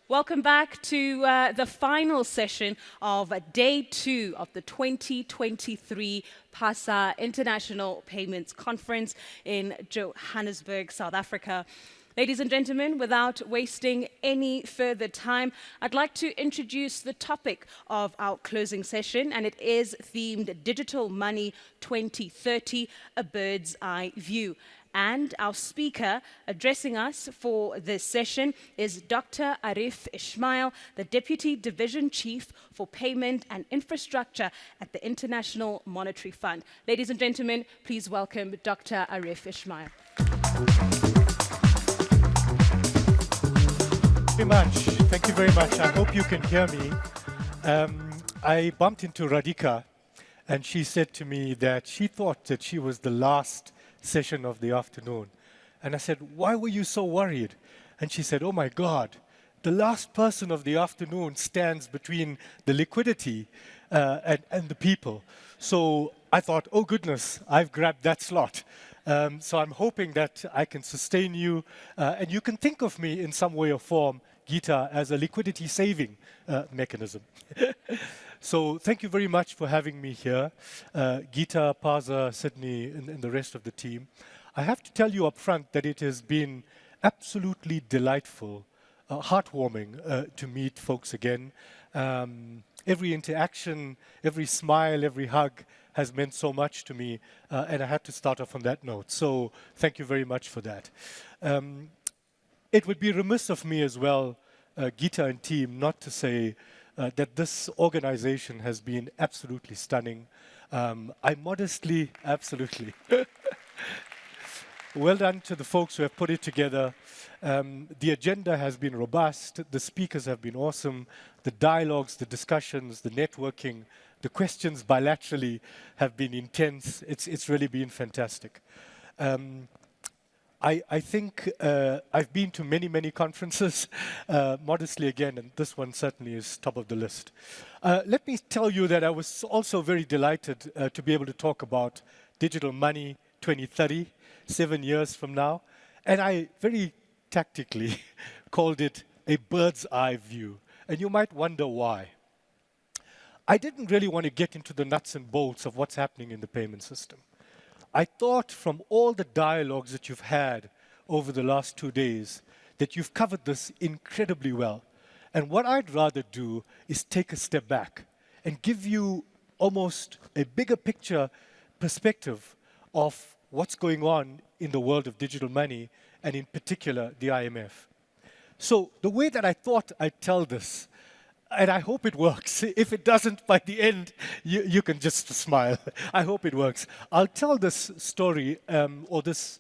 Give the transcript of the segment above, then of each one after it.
Welcome back to the final session of day 2 of the 2023 PASA International Payments Conference in Johannesburg, South Africa. Ladies and gentlemen, without wasting any further time, I'd like to introduce the topic of our closing session, and it is themed Digital Money 2030, A Bird's Eye View. And our speaker addressing us for this session is Dr. Arif Ismail, the Deputy Division Chief for Payment and Infrastructure at the International Monetary Fund. Ladies and gentlemen, please welcome Dr. Arif Ismail. Thank you very much. I hope you can hear me. I bumped into Radhika, and she said to me that she thought that she was the last session of the afternoon. And I said, why were you so worried? And she said, oh my God, the last person of the afternoon stands between the liquidity and the people. So I thought, oh goodness, I've grabbed that slot. So I'm hoping that I can sustain you, and you can think of me in some way or form, Geeta, as a liquidity saving mechanism. So thank you very much for having me here, Geeta, Paza, Sydney, and the rest of the team. I have to tell you up front that it has been absolutely delightful, heartwarming to meet folks again. Every interaction, every smile, every hug has meant so much to me, and I had to start off on that note. So thank you very much for that. It would be remiss of me as well, Geeta and team, not to say that this organization has been absolutely stunning. I modestly, absolutely. Well done to the folks who have put it together. The agenda has been robust. The speakers have been awesome. The dialogues, the discussions, the networking, the questions bilaterally have been intense. It's really been fantastic. I think I've been to many, many conferences, modestly again, and this one certainly is top of the list. Let me tell you that I was also very delighted to be able to talk about Digital Money 2030, 7 years from now, and I very tactically called it a bird's eye view, and you might wonder why. I didn't really want to get into the nuts and bolts of what's happening in the payment system. I thought from all the dialogues that you've had over the last 2 days that you've covered this incredibly well. And what I'd rather do is take a step back and give you almost a bigger picture perspective of what's going on in the world of digital money, and in particular, the IMF. So the way that I thought I'd tell this, and I hope it works. If it doesn't, by the end, you can just smile. I hope it works. I'll tell this story or this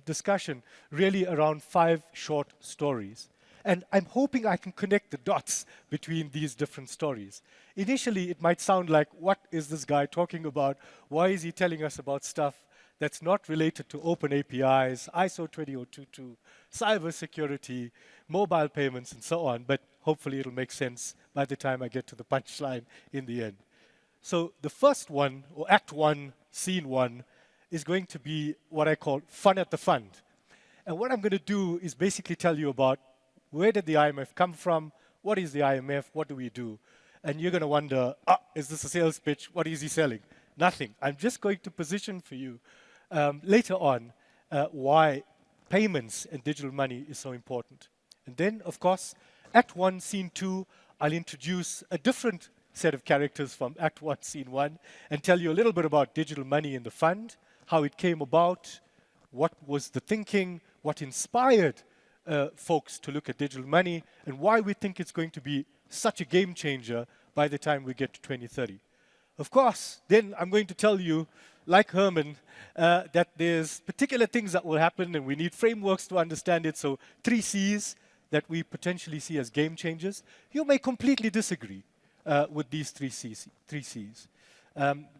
discussion really around 5 short stories. And I'm hoping I can connect the dots between these different stories. Initially, it might sound like, what is this guy talking about? Why is he telling us about stuff that's not related to open APIs, ISO 20022, cybersecurity, mobile payments, and so on? But hopefully it'll make sense by the time I get to the punchline in the end. So the first one, or Act 1, Scene 1, is going to be what I call fun at the fund. And what I'm going to do is basically tell you about where did the IMF come from, what is the IMF, what do we do? And you're going to wonder, is this a sales pitch? What is he selling? Nothing. I'm just going to position for you later on why payments and digital money is so important. And then, of course, Act 1, Scene 2, I'll introduce a different set of characters from Act 1, Scene 1, and tell you a little bit about digital money in the fund, how it came about, what was the thinking, what inspired folks to look at digital money, and why we think it's going to be such a game changer by the time we get to 2030. Of course, then I'm going to tell you, like Herman, that there's particular things that will happen and we need frameworks to understand it. So 3 C's that we potentially see as game changers. You may completely disagree with these 3 C's.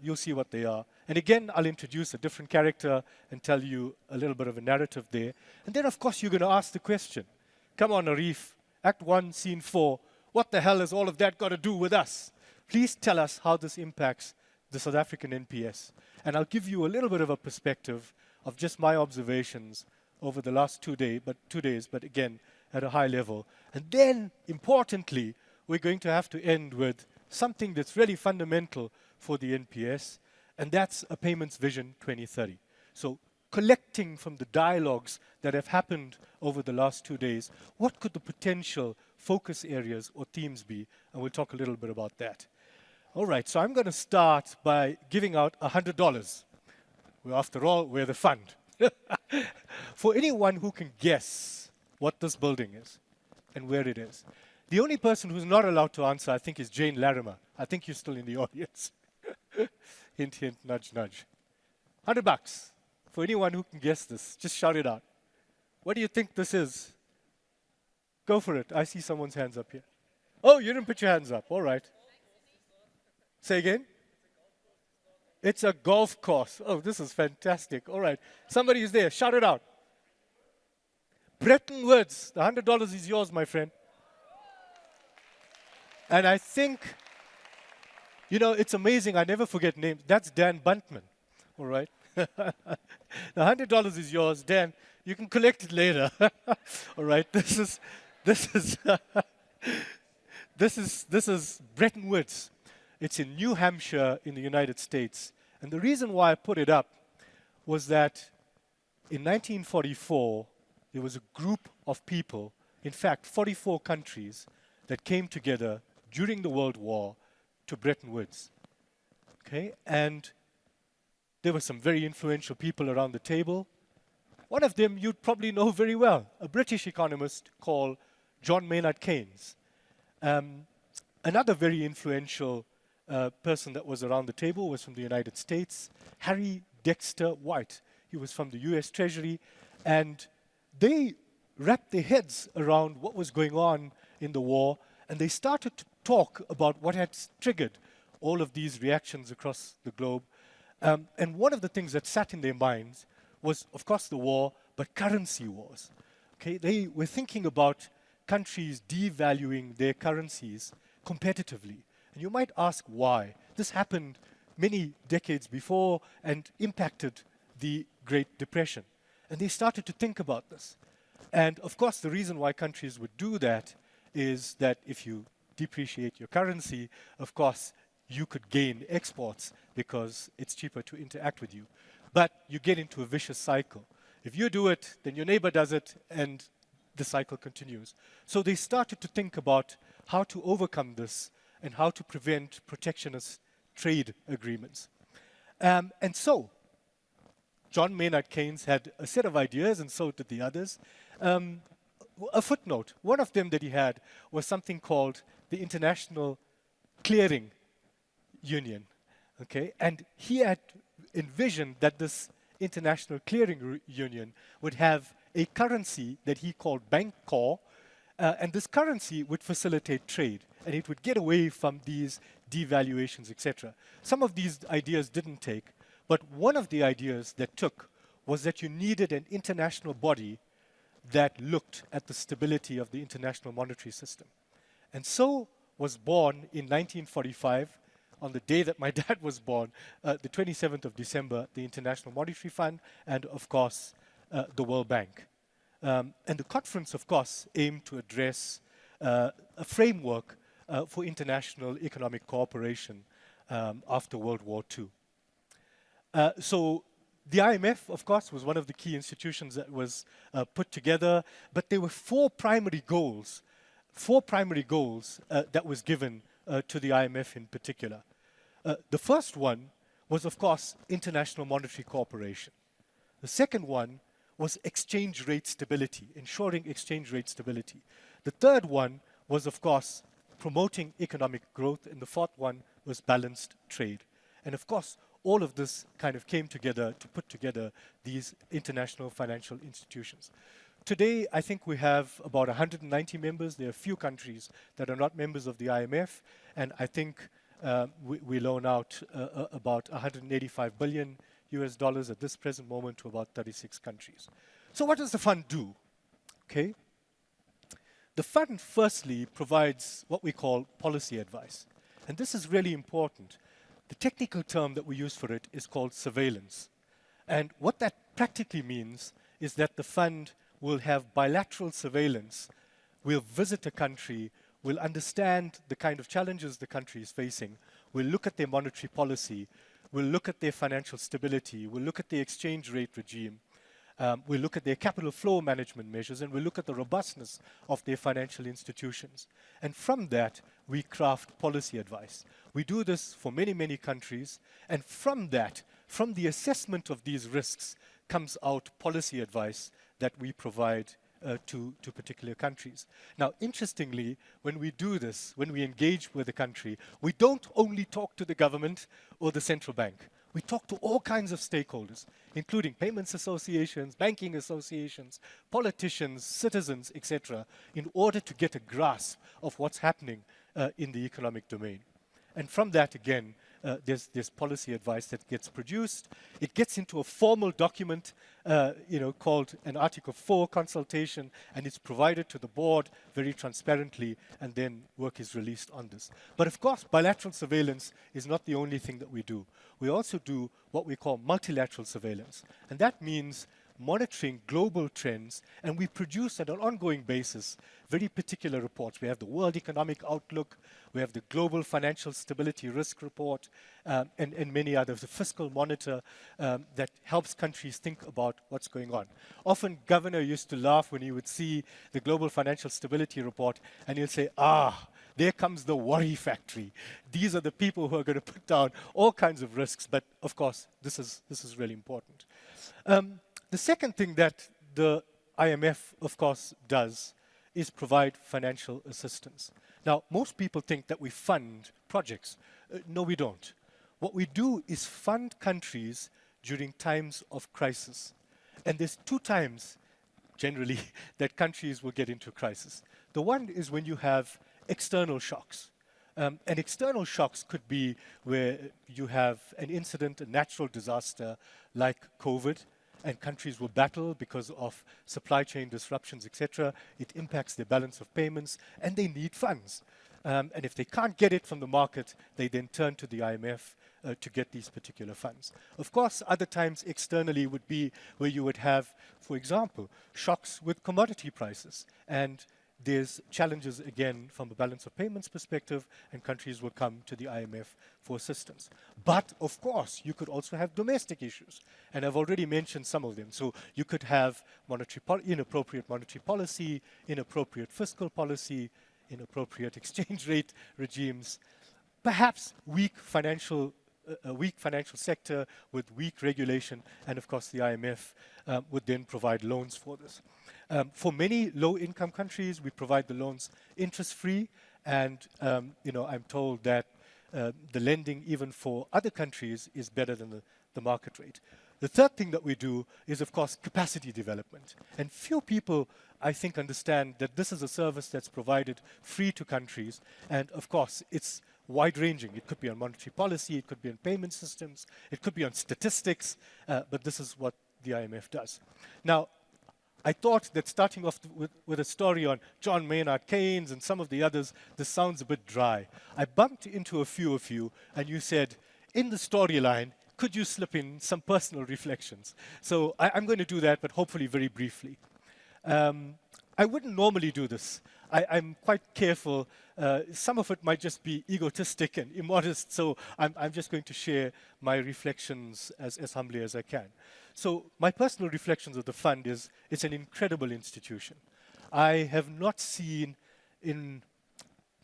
You'll see what they are. And again, I'll introduce a different character and tell you a little bit of a narrative there. And then, of course, you're going to ask the question, come on, Arif, Act 1, Scene 4, what the hell has all of that got to do with us? Please tell us how this impacts the South African NPS. And I'll give you a little bit of a perspective of just my observations over the last 2 days, but again, at a high level. And then, importantly, we're going to have to end with something that's really fundamental for the NPS, and that's a Payments Vision 2030. So collecting from the dialogues that have happened over the last 2 days, what could the potential focus areas or themes be? And we'll talk a little bit about that. All right, so I'm going to start by giving out $100. Well, after all, we're the fund. For anyone who can guess what this building is and where it is. The only person who's not allowed to answer, I think, is Jane Larimer. I think you're still in the audience. Hint, hint, nudge, nudge. $100 for anyone who can guess this. Just shout it out. What do you think this is? Go for it. I see someone's hands up here. Oh, you didn't put your hands up. All right. Say again? It's a golf course. Oh, this is fantastic. All right. Somebody is there. Shout it out. Bretton Woods. The $100 is yours, my friend. And I think, you know, it's amazing. I never forget names. That's Dan Buntman. All right. The $100 is yours. Dan, you can collect it later. All right. This is Bretton Woods. It's in New Hampshire in the United States. And the reason why I put it up was that in 1944, there was a group of people, in fact, 44 countries, that came together during the World War to Bretton Woods. Okay? And there were some very influential people around the table. One of them you'd probably know very well, a British economist called John Maynard Keynes. Another very influential person that was around the table was from the United States, Harry Dexter White. He was from the US Treasury, and they wrapped their heads around what was going on in the war, and they started to talk about what had triggered all of these reactions across the globe. And one of the things that sat in their minds was, of course, the war, but currency wars. Okay, they were thinking about countries devaluing their currencies competitively. And you might ask why. This happened many decades before and impacted the Great Depression. And they started to think about this. And of course, the reason why countries would do that is that if you depreciate your currency, of course, you could gain exports because it's cheaper to interact with you. But you get into a vicious cycle. If you do it, then your neighbor does it, and the cycle continues. So they started to think about how to overcome this and how to prevent protectionist trade agreements. And so, John Maynard Keynes had a set of ideas, and so did the others. A footnote, one of them that he had was something called the International Clearing Union. Okay? And he had envisioned that this International Clearing Union would have a currency that he called Bank Core, and this currency would facilitate trade, and it would get away from these devaluations, etc. Some of these ideas didn't take, but one of the ideas that took was that you needed an international body that looked at the stability of the international monetary system. And so was born in 1945, on the day that my dad was born, the 27th of December, the International Monetary Fund, and of course, the World Bank. And the conference, of course, aimed to address a framework for international economic cooperation after World War II. So the IMF, of course, was one of the key institutions that was put together, but there were four primary goals that was given to the IMF in particular. The first one was, of course, international monetary cooperation. The second one was exchange rate stability, ensuring exchange rate stability. The third one was, of course, promoting economic growth, and the fourth one was balanced trade. And of course, all of this kind of came together to put together these international financial institutions. Today, I think we have about 190 members. There are a few countries that are not members of the IMF, and I think we loan out about 185 billion US dollars at this present moment to about 36 countries. So what does the fund do? Okay. The fund firstly provides what we call policy advice. And this is really important. The technical term that we use for it is called surveillance. And what that practically means is that the fund will have bilateral surveillance. We'll visit a country, we'll understand the kind of challenges the country is facing, we'll look at their monetary policy, we'll look at their financial stability, we'll look at the exchange rate regime, we'll look at their capital flow management measures, and we'll look at the robustness of their financial institutions. And from that, we craft policy advice. We do this for many, many countries, and from that, from the assessment of these risks, comes out policy advice that we provide to particular countries. Now, interestingly, when we do this, when we engage with a country, we don't only talk to the government or the central bank. We talk to all kinds of stakeholders, including payments associations, banking associations, politicians, citizens, etc., in order to get a grasp of what's happening in the economic domain. And from that, again, there's policy advice that gets produced. It gets into a formal document, called an Article 4 consultation, and it's provided to the board very transparently, and then work is released on this. But of course, bilateral surveillance is not the only thing that we do. We also do what we call multilateral surveillance, and that means monitoring global trends, and we produce on an ongoing basis very particular reports. We have the World Economic Outlook, we have the Global Financial Stability Risk Report, and many others, the Fiscal Monitor that helps countries think about what's going on. Often, Governor used to laugh when he would see the Global Financial Stability Report, and he'll say, there comes the worry factory. These are the people who are going to put down all kinds of risks, but of course, this is really important. The second thing that the IMF, of course, does is provide financial assistance. Now, most people think that we fund projects. No, we don't. What we do is fund countries during times of crisis. And there's two times, generally, that countries will get into crisis. The one is when you have external shocks. And external shocks could be where you have an incident, a natural disaster like COVID, and countries will battle because of supply chain disruptions, etc. It impacts their balance of payments, and they need funds. And if they can't get it from the market, they then turn to the IMF to get these particular funds. Of course, other times externally would be where you would have, for example, shocks with commodity prices, and there's challenges, again, from a balance of payments perspective, and countries will come to the IMF for assistance. But, of course, you could also have domestic issues, and I've already mentioned some of them. So you could have inappropriate monetary policy, inappropriate fiscal policy, inappropriate exchange rate regimes, perhaps weak financial sector with weak regulation, and of course the IMF would then provide loans for this. For many low-income countries, we provide the loans interest-free, and I'm told that the lending even for other countries is better than the market rate. The third thing that we do is, of course, capacity development. And few people, I think, understand that this is a service that's provided free to countries, and of course, it's wide-ranging. It could be on monetary policy, it could be on payment systems, it could be on statistics, but this is what the IMF does. Now, I thought that starting off with a story on John Maynard Keynes and some of the others, this sounds a bit dry. I bumped into a few of you, and you said, in the storyline, could you slip in some personal reflections? So I'm going to do that, but hopefully very briefly. I wouldn't normally do this. I'm quite careful. Some of it might just be egotistic and immodest, so I'm just going to share my reflections as humbly as I can. So my personal reflections of the fund is it's an incredible institution. I have not seen in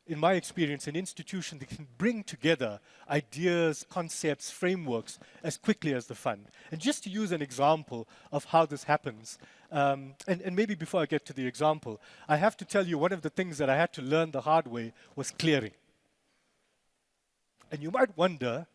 my experience, an institution that can bring together ideas, concepts, frameworks as quickly as the fund. And just to use an example of how this happens, and maybe before I get to the example, I have to tell you one of the things that I had to learn the hard way was clearing. And you might wonder,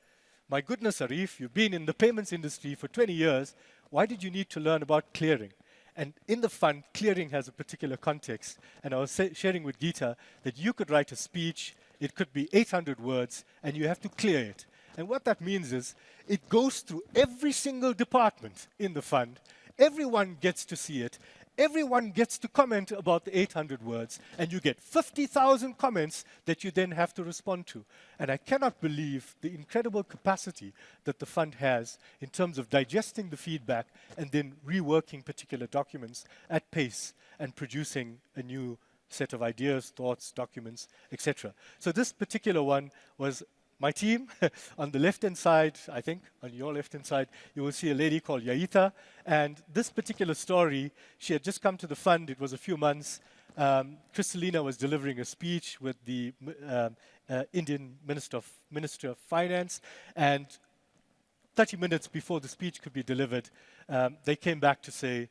my goodness, Arif, you've been in the payments industry for 20 years, why did you need to learn about clearing? And in the fund, clearing has a particular context. And I was sharing with Geeta that you could write a speech, it could be 800 words, and you have to clear it. And what that means is, it goes through every single department in the fund, everyone gets to see it, everyone gets to comment about the 800 words, and you get 50,000 comments that you then have to respond to. And I cannot believe the incredible capacity that the fund has in terms of digesting the feedback and then reworking particular documents at pace and producing a new set of ideas, thoughts, documents, etc. So this particular one was my team. On the left-hand side, I think, on your left-hand side, you will see a lady called Yaita. And this particular story, she had just come to the fund. It was a few months. Kristalina was delivering a speech with the Indian Minister of Finance. And 30 minutes before the speech could be delivered, they came back to say,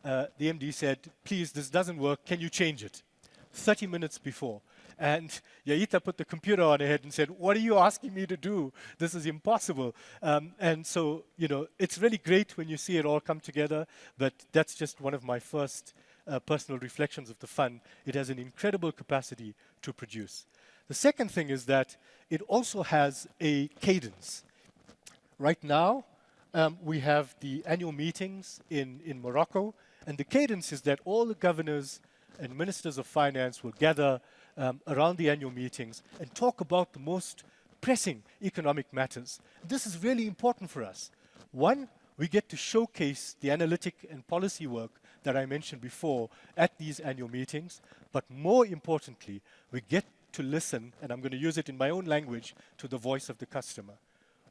the MD said, please, this doesn't work. Can you change it? 30 minutes before. And Yaita put the computer on her head and said, what are you asking me to do? This is impossible. And so, you know, it's really great when you see it all come together, but that's just one of my first personal reflections of the fund. It has an incredible capacity to produce. The second thing is that it also has a cadence. Right now, we have the annual meetings in Morocco, and the cadence is that all the governors and ministers of finance will gather around the annual meetings and talk about the most pressing economic matters. This is really important for us. One, we get to showcase the analytic and policy work that I mentioned before at these annual meetings, but more importantly, we get to listen, and I'm going to use it in my own language, to the voice of the customer.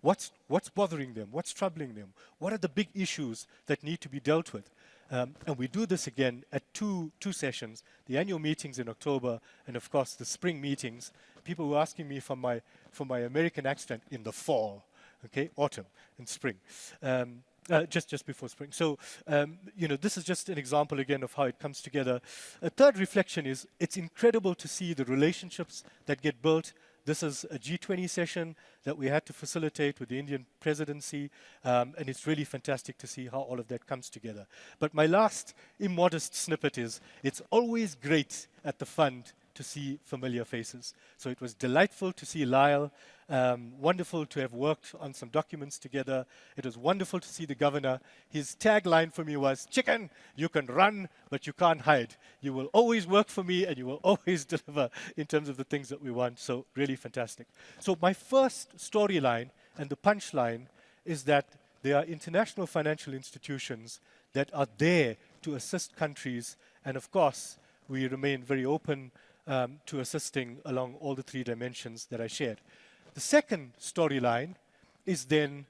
What's bothering them? What's troubling them? What are the big issues that need to be dealt with? And we do this again at two sessions, the annual meetings in October, and of course the spring meetings. People were asking me for my American accent in the fall, okay, autumn and spring, just before spring. So, you know, this is just an example again of how it comes together. A third reflection is it's incredible to see the relationships that get built. This is a G20 session that we had to facilitate with the Indian presidency, and it's really fantastic to see how all of that comes together. But my last immodest snippet is, it's always great at the fund to see familiar faces. So it was delightful to see Lyle, wonderful to have worked on some documents together. It was wonderful to see the governor. His tagline for me was, chicken, you can run, but you can't hide. You will always work for me and you will always deliver in terms of the things that we want. So really fantastic. So my first storyline and the punchline is that there are international financial institutions that are there to assist countries. And of course, we remain very open to assisting along all the three dimensions that I shared. The second storyline is then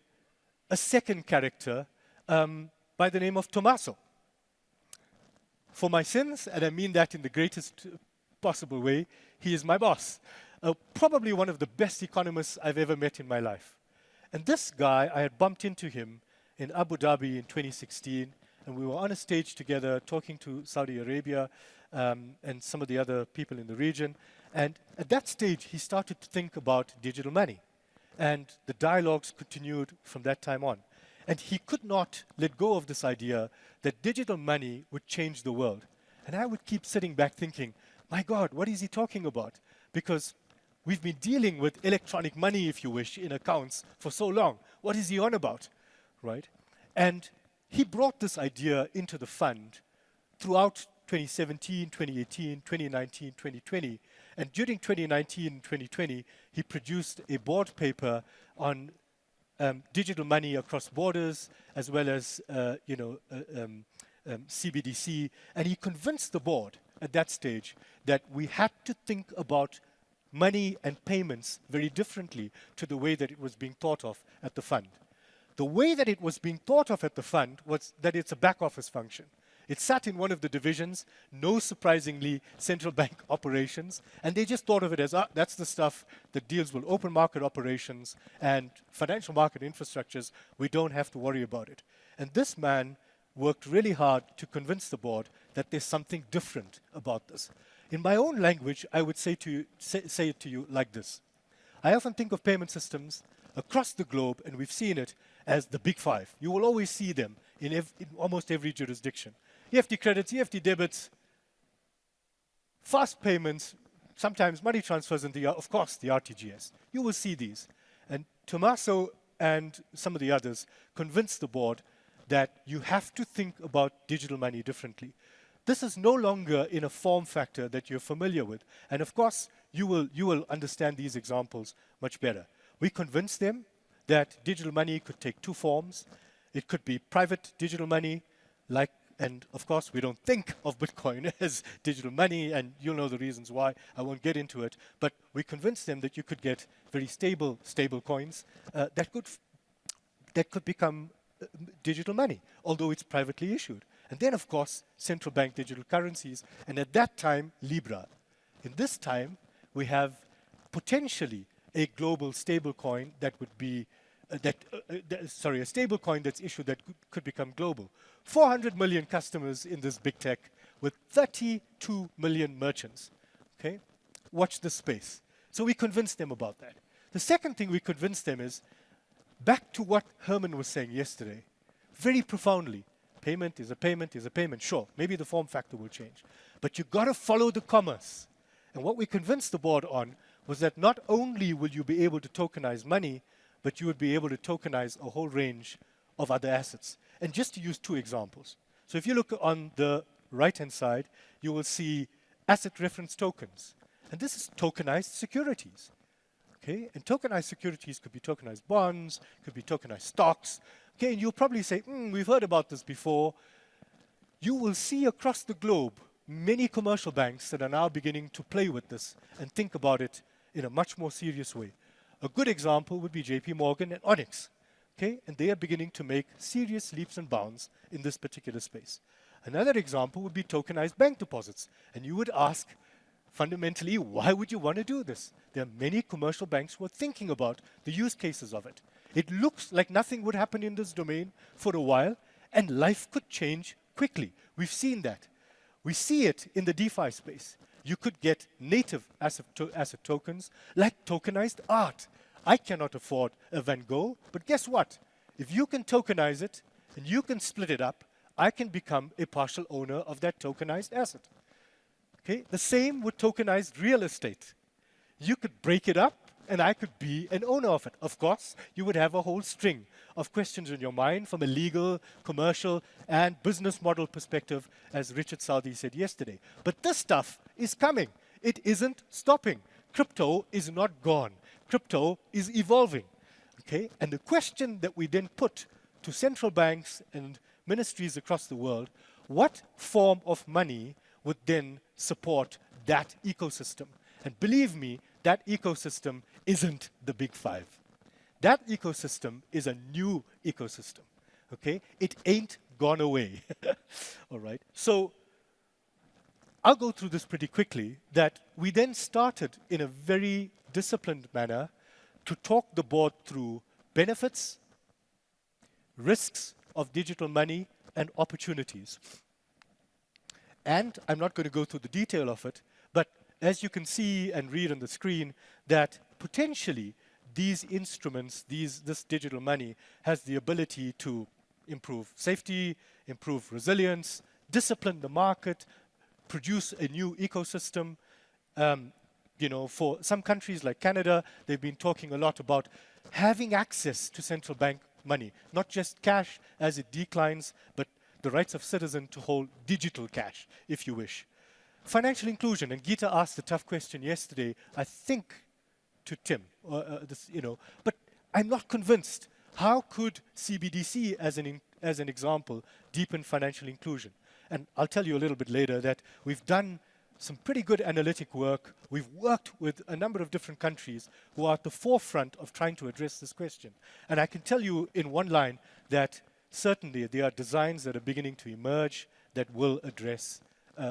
a second character by the name of Tommaso. For my sins, and I mean that in the greatest possible way, he is my boss. Probably one of the best economists I've ever met in my life. And this guy, I had bumped into him in Abu Dhabi in 2016, and we were on a stage together talking to Saudi Arabia and some of the other people in the region. And at that stage, he started to think about digital money. And the dialogues continued from that time on. And he could not let go of this idea that digital money would change the world. And I would keep sitting back thinking, my God, what is he talking about? Because we've been dealing with electronic money, if you wish, in accounts for so long. What is he on about, right? And he brought this idea into the fund throughout 2017, 2018, 2019, 2020. And during 2019 and 2020, he produced a board paper on digital money across borders, as well as CBDC. And he convinced the board at that stage that we had to think about money and payments very differently to the way that it was being thought of at the fund. The way that it was being thought of at the fund was that it's a back office function. It sat in one of the divisions, no surprisingly central bank operations, and they just thought of it as, that's the stuff that deals with open market operations and financial market infrastructures. We don't have to worry about it. And this man worked really hard to convince the board that there's something different about this. In my own language, I would say it to you like this. I often think of payment systems across the globe, and we've seen it as the big five. You will always see them in almost every jurisdiction. EFT credits, EFT debits, fast payments, sometimes money transfers, and of course, the RTGS. You will see these. And Tommaso and some of the others convinced the board that you have to think about digital money differently. This is no longer in a form factor that you're familiar with. And of course, you will understand these examples much better. We convinced them that digital money could take two forms. It could be private digital money, and of course, we don't think of Bitcoin as digital money, and you'll know the reasons why. I won't get into it. But we convinced them that you could get very stable coins that could become digital money, although it's privately issued. And then, of course, central bank digital currencies, and at that time, Libra. In this time, we have potentially a global stablecoin that would be, a stablecoin that's issued that could become global. 400 million customers in this big tech with 32 million merchants. Okay? Watch this space. So we convinced them about that. The second thing we convinced them is, back to what Herman was saying yesterday, very profoundly, payment is a payment is a payment. Sure, maybe the form factor will change. But you've got to follow the commerce. And what we convinced the board on was that not only will you be able to tokenize money, but you would be able to tokenize a whole range of other assets. And just to use two examples. So if you look on the right-hand side, you will see asset reference tokens. And this is tokenized securities. Okay? And tokenized securities could be tokenized bonds, could be tokenized stocks. Okay, and you'll probably say, we've heard about this before. You will see across the globe many commercial banks that are now beginning to play with this and think about it in a much more serious way. A good example would be JP Morgan and Onyx. Okay, and they are beginning to make serious leaps and bounds in this particular space. Another example would be tokenized bank deposits. And you would ask, fundamentally, why would you want to do this? There are many commercial banks who are thinking about the use cases of it. It looks like nothing would happen in this domain for a while, and life could change quickly. We've seen that. We see it in the DeFi space. You could get native asset tokens like tokenized art. I cannot afford a Van Gogh, but guess what? If you can tokenize it and you can split it up, I can become a partial owner of that tokenized asset. Okay? The same with tokenized real estate. You could break it up and I could be an owner of it. Of course, you would have a whole string of questions in your mind from a legal, commercial, and business model perspective, as Richard Saudi said yesterday. But this stuff is coming. It isn't stopping. Crypto is not gone. Crypto is evolving. Okay? And the question that we then put to central banks and ministries across the world, what form of money would then support that ecosystem? And believe me, that ecosystem isn't the big five. That ecosystem is a new ecosystem. Okay? It ain't gone away. All right? So I'll go through this pretty quickly, that we then started in a very disciplined manner to talk the board through benefits, risks of digital money, and opportunities. And I'm not going to go through the detail of it, but as you can see and read on the screen, that potentially these instruments, this digital money, has the ability to improve safety, improve resilience, discipline the market, produce a new ecosystem. For some countries like Canada, they've been talking a lot about having access to central bank money, not just cash as it declines, but the rights of citizen to hold digital cash, if you wish. Financial inclusion, and Geeta asked a tough question yesterday, I think to Tim, but I'm not convinced. How could CBDC, as an example, deepen financial inclusion? And I'll tell you a little bit later that we've done some pretty good analytic work. We've worked with a number of different countries who are at the forefront of trying to address this question. And I can tell you in one line that certainly there are designs that are beginning to emerge that will address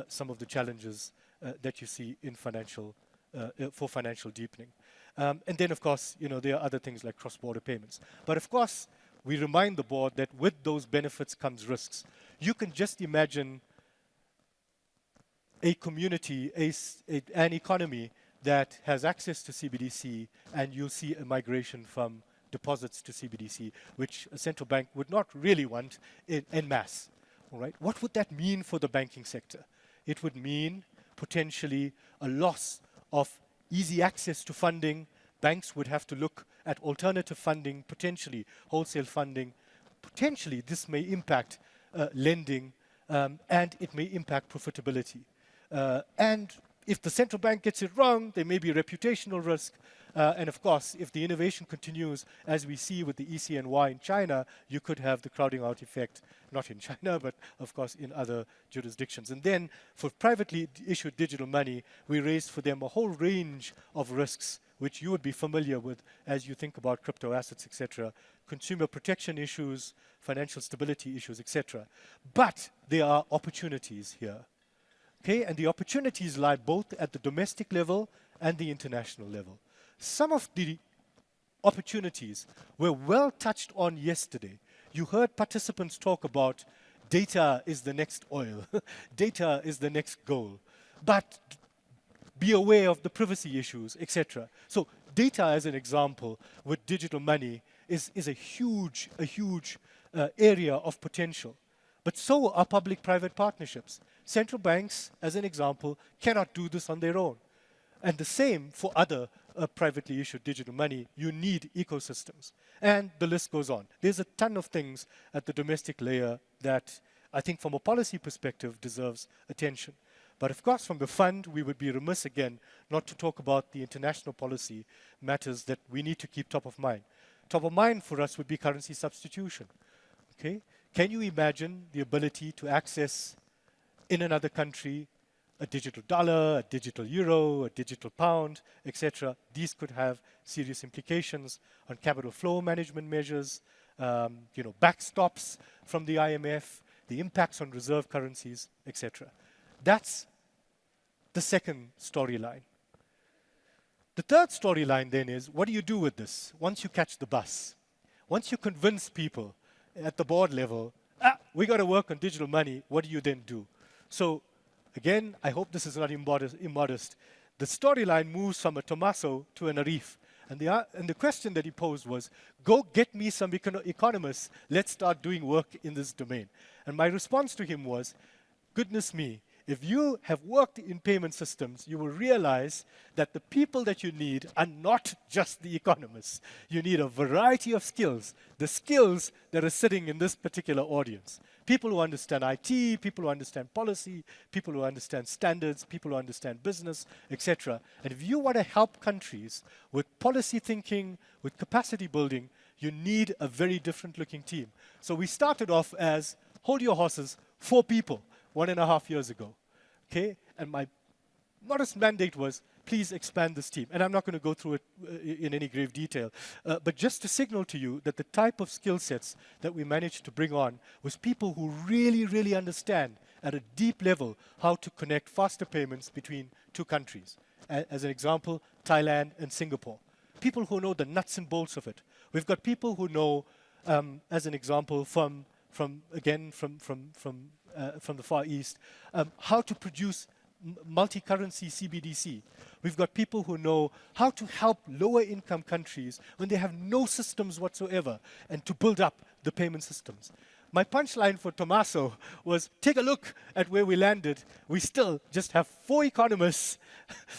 some of the challenges that you see in for financial deepening. And then, of course, there are other things like cross-border payments. But of course, we remind the board that with those benefits comes risks. You can just imagine a community, an economy that has access to CBDC, and you'll see a migration from deposits to CBDC, which a central bank would not really want en masse. All right? What would that mean for the banking sector? It would mean potentially a loss of easy access to funding. Banks would have to look at alternative funding, potentially wholesale funding. Potentially, this may impact lending. and it may impact profitability. And if the central bank gets it wrong, there may be a reputational risk. And of course, if the innovation continues, as we see with the ECNY in China, you could have the crowding out effect, not in China, but of course in other jurisdictions. And then for privately issued digital money, we raised for them a whole range of risks, which you would be familiar with as you think about crypto assets, etc., consumer protection issues, financial stability issues, etc. But there are opportunities here. Okay, and the opportunities lie both at the domestic level and the international level. Some of the opportunities were well touched on yesterday. You heard participants talk about data is the next oil, data is the next gold, but be aware of the privacy issues, etc. So data, as an example, with digital money is a huge area of potential. But so are public-private partnerships. Central banks, as an example, cannot do this on their own. And the same for other privately issued digital money. You need ecosystems. And the list goes on. There's a ton of things at the domestic layer that I think from a policy perspective deserves attention. But of course, from the fund, we would be remiss again not to talk about the international policy matters that we need to keep top of mind. Top of mind for us would be currency substitution. Okay? Can you imagine the ability to access in another country a digital dollar, a digital euro, a digital pound, etc.? These could have serious implications on capital flow management measures, backstops from the IMF, the impacts on reserve currencies, etc. That's the second storyline. The third storyline then is, what do you do with this once you catch the bus? Once you convince people at the board level, we got to work on digital money, what do you then do? So again, I hope this is not immodest. The storyline moves from a Tommaso to an Arif. And the question that he posed was, go get me some economists, let's start doing work in this domain. And my response to him was, goodness me, if you have worked in payment systems, you will realize that the people that you need are not just the economists. You need a variety of skills, the skills that are sitting in this particular audience. People who understand IT, people who understand policy, people who understand standards, people who understand business, etc. And if you want to help countries with policy thinking, with capacity building, you need a very different looking team. So we started off as, hold your horses, 4 people. 1.5 years ago, okay? And my modest mandate was, please expand this team. And I'm not going to go through it in any grave detail, but just to signal to you that the type of skill sets that we managed to bring on was people who really, really understand at a deep level how to connect faster payments between 2 countries. As an example, Thailand and Singapore. People who know the nuts and bolts of it. We've got people who know, as an example, from the Far East, how to produce multi-currency CBDC. We've got people who know how to help lower income countries when they have no systems whatsoever and to build up the payment systems. My punchline for Tommaso was, take a look at where we landed. We still just have 4 economists,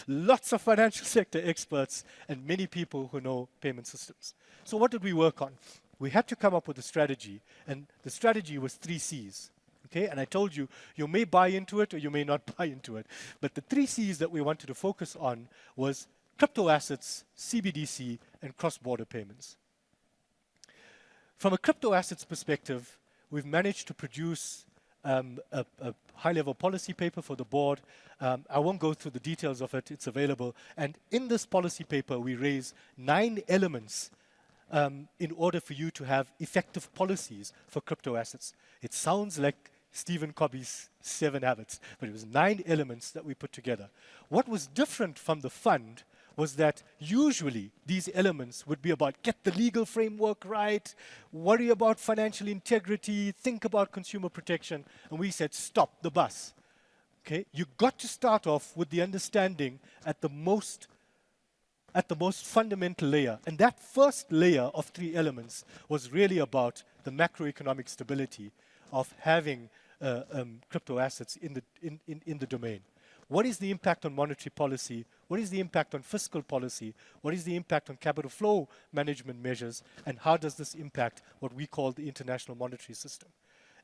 lots of financial sector experts, and many people who know payment systems. So what did we work on? We had to come up with a strategy, and the strategy was 3 C's. Okay, and I told you, you may buy into it or you may not buy into it. But the 3 C's that we wanted to focus on was crypto assets, CBDC, and cross-border payments. From a crypto assets perspective, we've managed to produce a high-level policy paper for the board. I won't go through the details of it, it's available. And in this policy paper, we raise 9 elements in order for you to have effective policies for crypto assets. It sounds like Stephen Covey's 7 habits, but it was 9 elements that we put together. What was different from the fund was that usually these elements would be about get the legal framework right, worry about financial integrity, think about consumer protection, and we said stop the bus. Okay? You got to start off with the understanding at the most fundamental layer. And that first layer of 3 elements was really about the macroeconomic stability of having crypto assets in the domain. What is the impact on monetary policy? What is the impact on fiscal policy? What is the impact on capital flow management measures? And how does this impact what we call the international monetary system?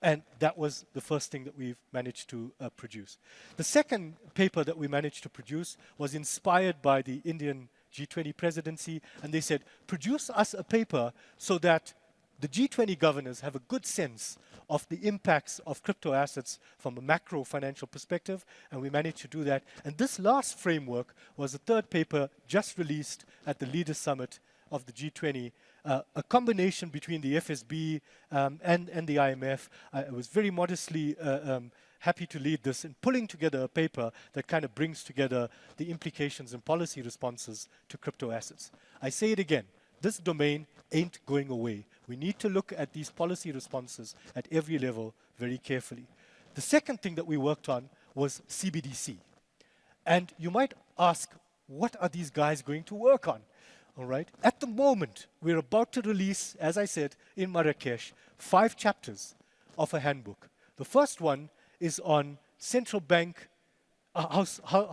And that was the first thing that we've managed to produce. The second paper that we managed to produce was inspired by the Indian G20 presidency, and they said, produce us a paper so that the G20 governors have a good sense of the impacts of crypto assets from a macro financial perspective, and we managed to do that. And this last framework was the third paper just released at the Leaders Summit of the G20, a combination between the FSB and the IMF. I was very modestly happy to lead this in pulling together a paper that kind of brings together the implications and policy responses to crypto assets. I say it again, this domain ain't going away. We need to look at these policy responses at every level very carefully. The second thing that we worked on was CBDC. And you might ask, what are these guys going to work on? All right. At the moment, we're about to release, as I said, in Marrakesh, 5 chapters of a handbook. The first one is on central bank, how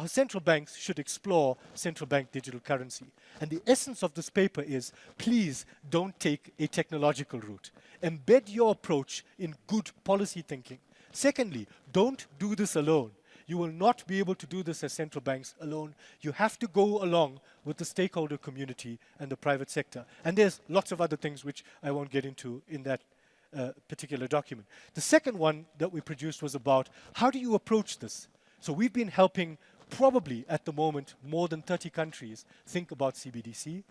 central banks should explore central bank digital currency. And the essence of this paper is, please don't take a technological route. Embed your approach in good policy thinking. Secondly, don't do this alone. You will not be able to do this as central banks alone. You have to go along with the stakeholder community and the private sector. And there's lots of other things which I won't get into in that particular document. The second one that we produced was about how do you approach this? So we've been helping probably at the moment more than 30 countries think about CBDC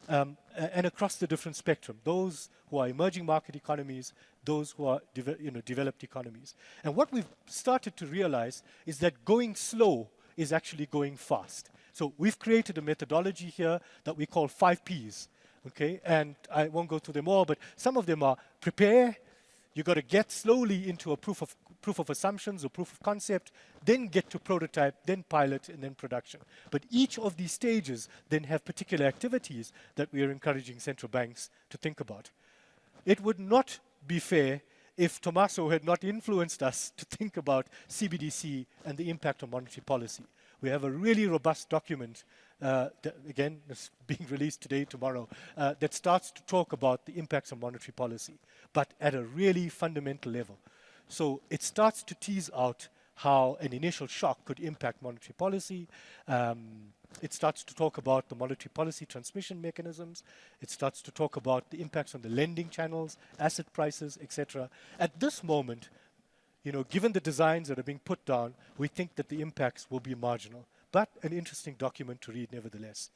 and across the different spectrum, those who are emerging market economies, those who are developed economies. And what we've started to realize is that going slow is actually going fast. So we've created a methodology here that we call 5 Ps. Okay, and I won't go through them all, but some of them are prepare. You got to get slowly into a proof of assumptions or proof of concept, then get to prototype, then pilot, and then production. But each of these stages then have particular activities that we are encouraging central banks to think about. It would not be fair if Tommaso had not influenced us to think about CBDC and the impact on monetary policy. We have a really robust document, that, again, is being released today, tomorrow, that starts to talk about the impacts on monetary policy, but at a really fundamental level. So it starts to tease out how an initial shock could impact monetary policy. It starts to talk about the monetary policy transmission mechanisms. It starts to talk about the impacts on the lending channels, asset prices, etc. At this moment, given the designs that are being put down, we think that the impacts will be marginal, but an interesting document to read nevertheless.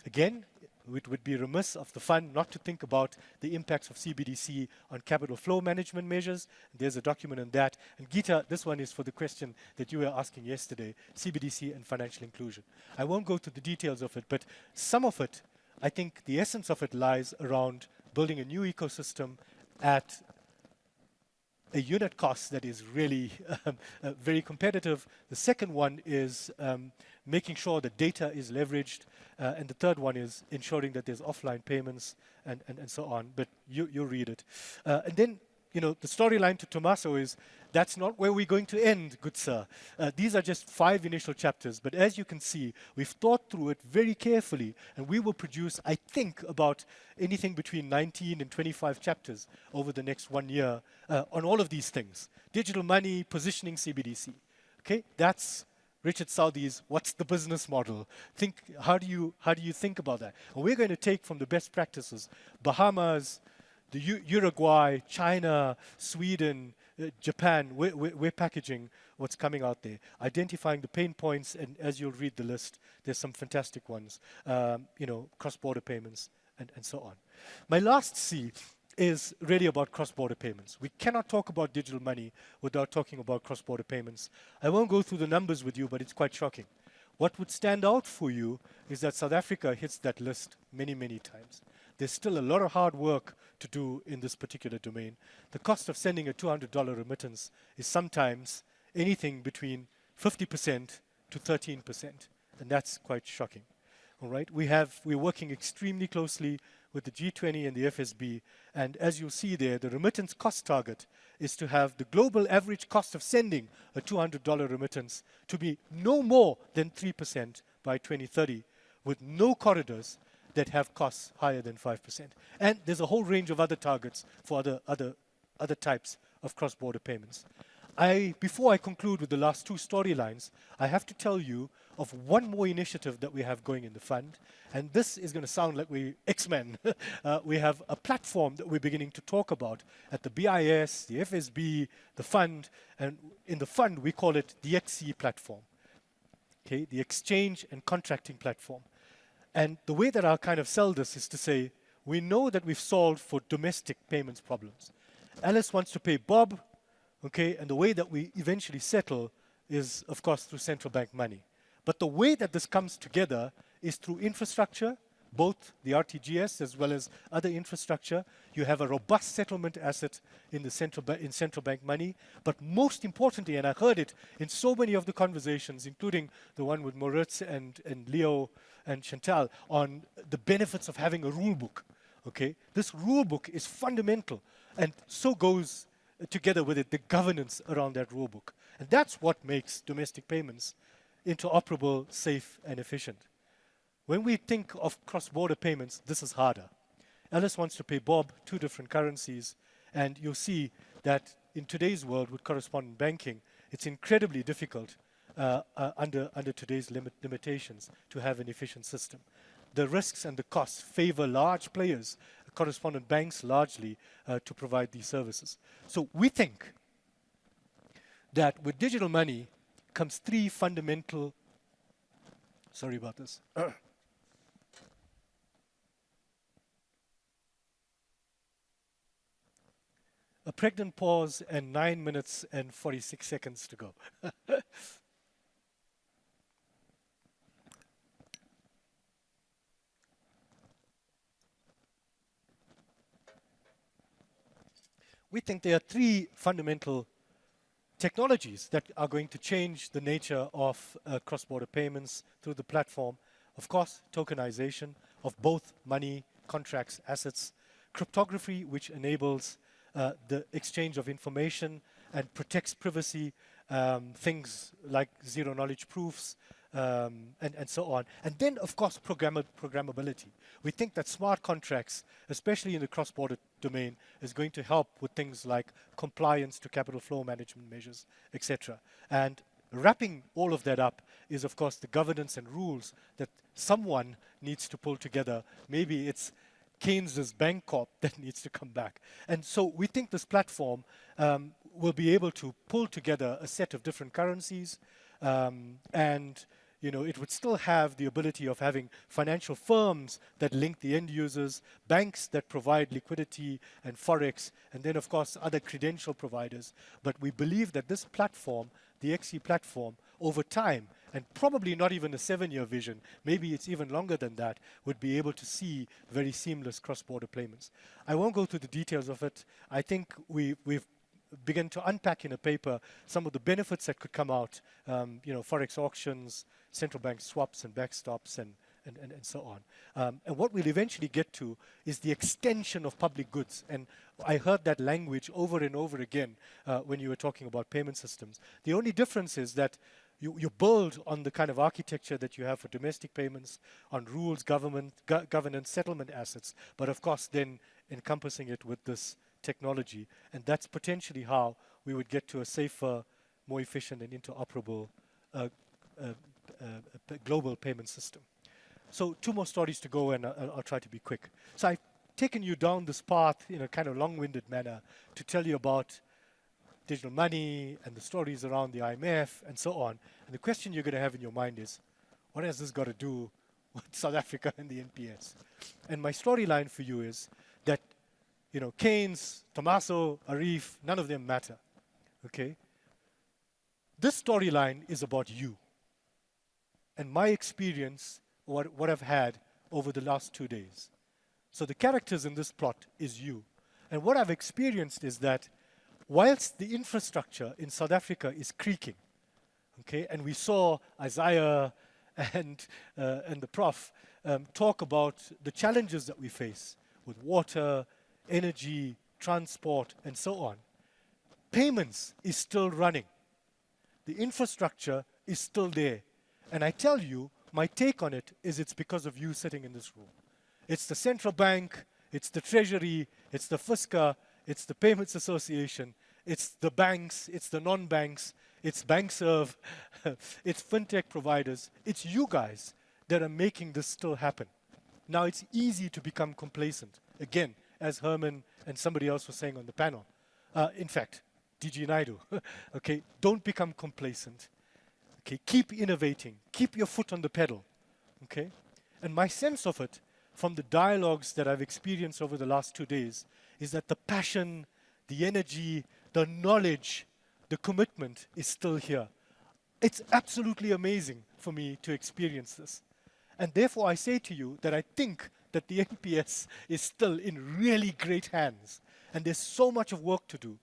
Again, it would be remiss of the fund not to think about the impacts of CBDC on capital flow management measures. There's a document on that. And Geeta, this one is for the question that you were asking yesterday, CBDC and financial inclusion. I won't go through the details of it, but some of it, I think the essence of it lies around building a new ecosystem at a unit cost that is really very competitive. The second one is making sure that data is leveraged. And the third one is ensuring that there's offline payments and so on. But you read it. And then, the storyline to Tommaso is that's not where we're going to end, good sir. These are just 5 initial chapters. But as you can see, we've thought through it very carefully. And we will produce, I think, about anything between 19 and 25 chapters over the next 1 year on all of these things. Digital money, positioning CBDC. Okay, that's Richard Southey's what's the business model? How do you think about that? And we're going to take from the best practices, Bahamas, the Uruguay, China, Sweden, Japan. We're packaging what's coming out there, identifying the pain points, and as you'll read the list, there's some fantastic ones, cross-border payments and so on. My last C is really about cross-border payments. We cannot talk about digital money without talking about cross-border payments. I won't go through the numbers with you, but it's quite shocking. What would stand out for you is that South Africa hits that list many, many times. There's still a lot of hard work to do in this particular domain. The cost of sending a $200 remittance is sometimes anything between 50% to 13%, and that's quite shocking. All right, we're working extremely closely with the G20 and the FSB, and as you'll see there, the remittance cost target is to have the global average cost of sending a $200 remittance to be no more than 3% by 2030, with no corridors that have costs higher than 5%. And there's a whole range of other targets for other types of cross-border payments. Before I conclude with the last two storylines, I have to tell you of one more initiative that we have going in the fund, and this is going to sound like we X-Men. We have a platform that we're beginning to talk about at the BIS, the FSB, the fund, and in the fund we call it the XC platform, okay, the exchange and contracting platform. And the way that I'll kind of sell this is to say, we know that we've solved for domestic payments problems. Alice wants to pay Bob, okay, and the way that we eventually settle is, of course, through central bank money. But the way that this comes together is through infrastructure, both the RTGS as well as other infrastructure. You have a robust settlement asset in the central bank money. But most importantly, and I heard it in so many of the conversations, including the one with Moritz and Leo and Chantal, on the benefits of having a rule book. Okay, this rule book is fundamental, and so goes together with it the governance around that rule book. And that's what makes domestic payments interoperable, safe, and efficient. When we think of cross-border payments, this is harder. Alice wants to pay Bob 2 different currencies, and you'll see that in today's world with correspondent banking, it's incredibly difficult under today's limitations to have an efficient system. The risks and the costs favor large players, correspondent banks largely, to provide these services. So we think that with digital money comes 3 fundamental, sorry about this. A pregnant pause and 9 minutes and 46 seconds to go. We think there are 3 fundamental technologies that are going to change the nature of cross-border payments through the platform. Of course, tokenization of both money, contracts, assets, cryptography, which enables the exchange of information and protects privacy, things like zero-knowledge proofs, and so on. And then, of course, programmability. We think that smart contracts, especially in the cross-border domain, is going to help with things like compliance to capital flow management measures, etc. And wrapping all of that up is, of course, the governance and rules that someone needs to pull together. Maybe it's Keynes's Bank Corp that needs to come back. And so we think this platform will be able to pull together a set of different currencies, and it would still have the ability of having financial firms that link the end users, banks that provide liquidity and forex, and then, of course, other credential providers. But we believe that this platform, the XE platform, over time, and probably not even a 7-year vision, maybe it's even longer than that, would be able to see very seamless cross-border payments. I won't go through the details of it. I think we've begun to unpack in a paper some of the benefits that could come out, forex auctions, central bank swaps and backstops, and so on. And what we'll eventually get to is the extension of public goods. And I heard that language over and over again when you were talking about payment systems. The only difference is that you build on the kind of architecture that you have for domestic payments, on rules, governance, settlement assets, but of course then encompassing it with this technology. And that's potentially how we would get to a safer, more efficient and interoperable global payment system. So 2 more stories to go, and I'll try to be quick. So I've taken you down this path in a kind of long-winded manner to tell you about digital money and the stories around the IMF and so on. And the question you're going to have in your mind is, what has this got to do with South Africa and the NPS? And my storyline for you is that, Keynes, Tommaso, Arif, none of them matter, okay? This storyline is about you and my experience, what I've had over the last 2 days. So the characters in this plot is you. And what I've experienced is that whilst the infrastructure in South Africa is creaking, okay, and we saw Isaiah and the Prof talk about the challenges that we face with water, energy, transport, and so on, payments is still running. The infrastructure is still there. And I tell you, my take on it is it's because of you sitting in this room. It's the central bank, it's the treasury, it's the FSCA, it's the Payments Association, it's the banks, it's the non-banks, it's BankServe, it's fintech providers, it's you guys that are making this still happen. Now, it's easy to become complacent. Again, as Herman and somebody else was saying on the panel. In fact, DG Naidu, okay, don't become complacent. Okay, keep innovating, keep your foot on the pedal, okay? And my sense of it, from the dialogues that I've experienced over the last 2 days, is that the passion, the energy, the knowledge, the commitment is still here. It's absolutely amazing for me to experience this. And therefore, I say to you that I think that the NPS is still in really great hands, and there's so much of work to do.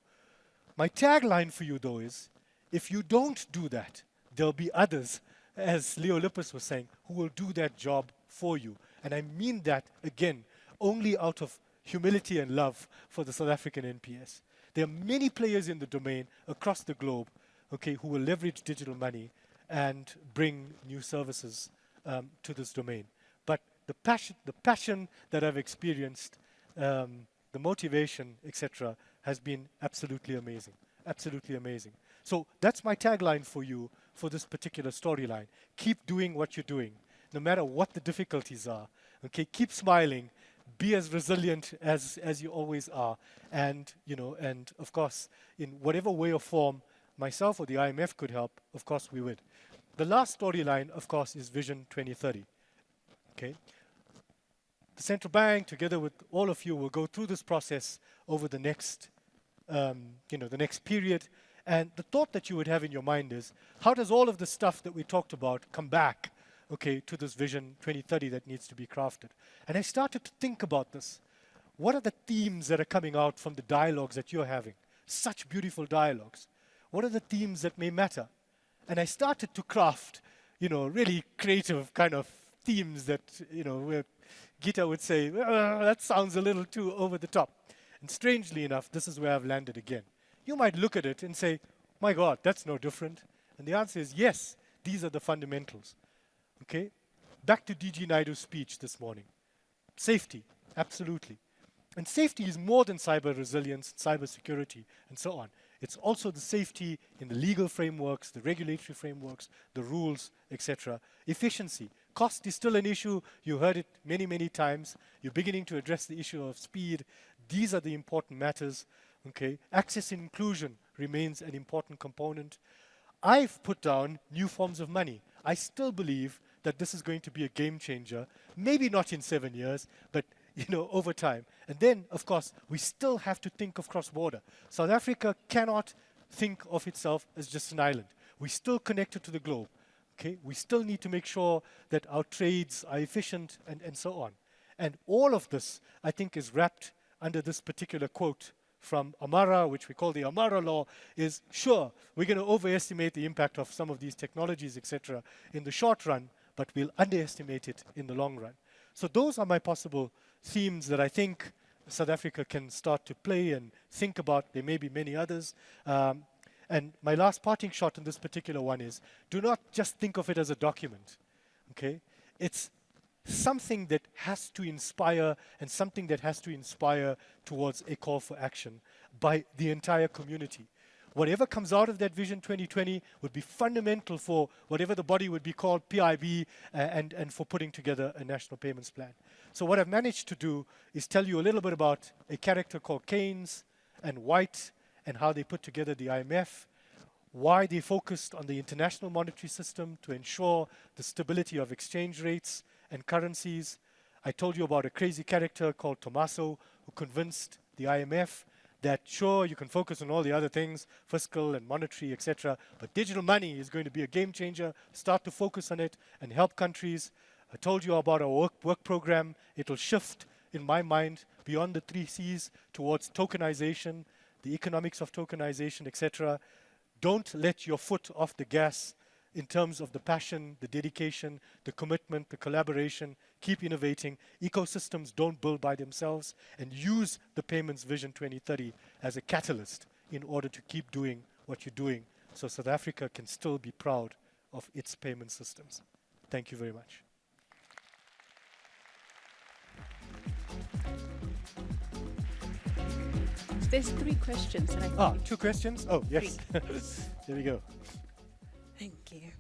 My tagline for you, though, is if you don't do that, there'll be others, as Leo Lippis was saying, who will do that job for you. And I mean that, again, only out of humility and love for the South African NPS. There are many players in the domain across the globe, okay, who will leverage digital money and bring new services to this domain. But the passion that I've experienced, the motivation, etc., has been absolutely amazing. Absolutely amazing. So that's my tagline for you for this particular storyline. Keep doing what you're doing, no matter what the difficulties are. Okay, keep smiling, be as resilient as you always are, and and of course, in whatever way or form myself or the IMF could help, of course we would. The last storyline, of course, is Vision 2030. Okay, the central bank, together with all of you, will go through this process over the next, the next period. And the thought that you would have in your mind is, how does all of the stuff that we talked about come back, okay, to this Vision 2030 that needs to be crafted? And I started to think about this. What are the themes that are coming out from the dialogues that you're having? Such beautiful dialogues. What are the themes that may matter? And I started to craft, really creative kind of themes that, where Gita would say, that sounds a little too over the top. And strangely enough, this is where I've landed again. You might look at it and say, my God, that's no different. And the answer is yes, these are the fundamentals. Okay? Back to DG Naidu's speech this morning. Safety, absolutely. And safety is more than cyber resilience, cyber security, and so on. It's also the safety in the legal frameworks, the regulatory frameworks, the rules, etc. Efficiency. Cost is still an issue. You heard it many, many times. You're beginning to address the issue of speed. These are the important matters. Okay? Access and inclusion remains an important component. I've put down new forms of money. I still believe that this is going to be a game changer, maybe not in 7 years, but over time. And then, of course, we still have to think of cross-border. South Africa cannot think of itself as just an island. We're still connected to the globe. Okay? We still need to make sure that our trades are efficient and so on. And all of this, I think, is wrapped under this particular quote from Amara, which we call the Amara Law, is sure, we're going to overestimate the impact of some of these technologies, etc., in the short run, but we'll underestimate it in the long run. So those are my possible themes that I think South Africa can start to play and think about. There may be many others. And my last parting shot on this particular one is, do not just think of it as a document. Okay? It's something that has to inspire, and something that has to inspire towards a call for action by the entire community. Whatever comes out of that Vision 2020 would be fundamental for whatever the body would be called, PIB, and for putting together a national payments plan. So what I've managed to do is tell you a little bit about a character called Keynes and White and how they put together the IMF, why they focused on the international monetary system to ensure the stability of exchange rates and currencies. I told you about a crazy character called Tommaso who convinced the IMF that sure, you can focus on all the other things, fiscal and monetary, etc., but digital money is going to be a game changer. Start to focus on it and help countries. I told you about our work program. It will shift, in my mind, beyond the 3 C's towards tokenization, the economics of tokenization, etc. Don't let your foot off the gas in terms of the passion, the dedication, the commitment, the collaboration. Keep innovating. Ecosystems don't build by themselves, and use the Payments Vision 2030 as a catalyst in order to keep doing what you're doing so South Africa can still be proud of its payment systems. Thank you very much. There's 3 questions that I think. 2 questions? Oh, yes. There we go. Thank you.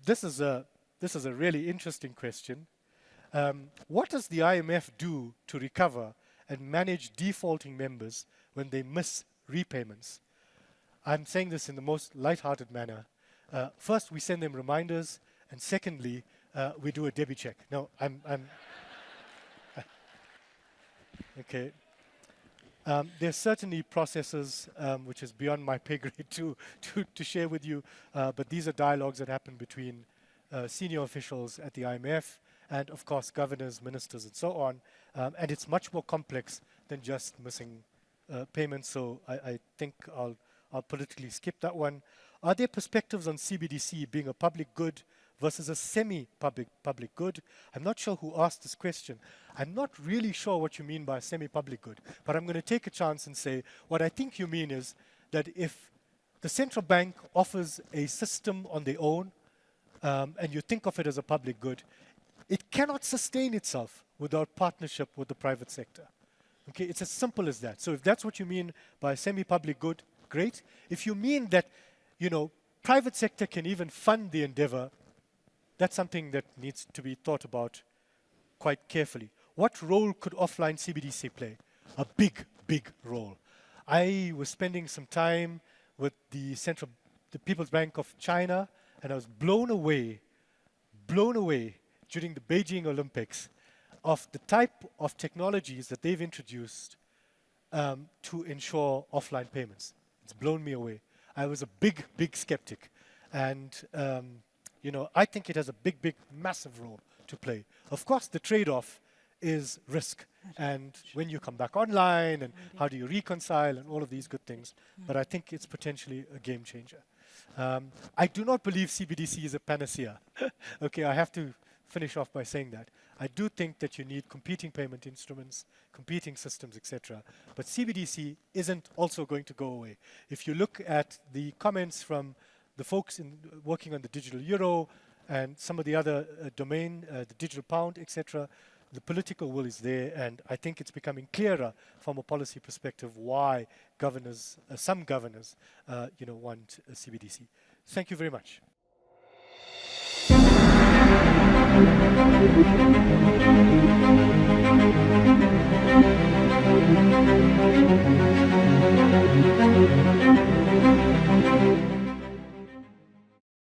This is a really interesting question. What does the IMF do to recover and manage defaulting members when they miss repayments? I'm saying this in the most light-hearted manner. First, we send them reminders, and secondly, we do a debit check. No, I'm okay. There's certainly processes which is beyond my pay grade to share with you, but these are dialogues that happen between senior officials at the IMF and, of course, governors, ministers, and so on. And it's much more complex than just missing payments, so I think I'll politically skip that one. Are there perspectives on CBDC being a public good versus a semi-public good? I'm not sure who asked this question. I'm not really sure what you mean by a semi-public good, but I'm going to take a chance and say what I think you mean is that if the central bank offers a system on their own, and you think of it as a public good, it cannot sustain itself without partnership with the private sector. Okay, it's as simple as that. So if that's what you mean by semi-public good, great. If you mean that, private sector can even fund the endeavor, that's something that needs to be thought about quite carefully. What role could offline CBDC play? A big, big role. I was spending some time with the People's Bank of China, and I was blown away during the Beijing Olympics of the type of technologies that they've introduced to ensure offline payments. It's blown me away. I was a big, big skeptic. And, I think it has a big, big, massive role to play. Of course, the trade-off is risk. And when you come back online, and how do you reconcile, and all of these good things. But I think it's potentially a game changer. I do not believe CBDC is a panacea. Okay, I have to finish off by saying that. I do think that you need competing payment instruments, competing systems, etc. But CBDC isn't also going to go away. If you look at the comments from the folks working on the digital euro and some of the other domain, the digital pound, etc., the political will is there, and I think it's becoming clearer from a policy perspective why governors, some governors, want a CBDC. Thank you very much.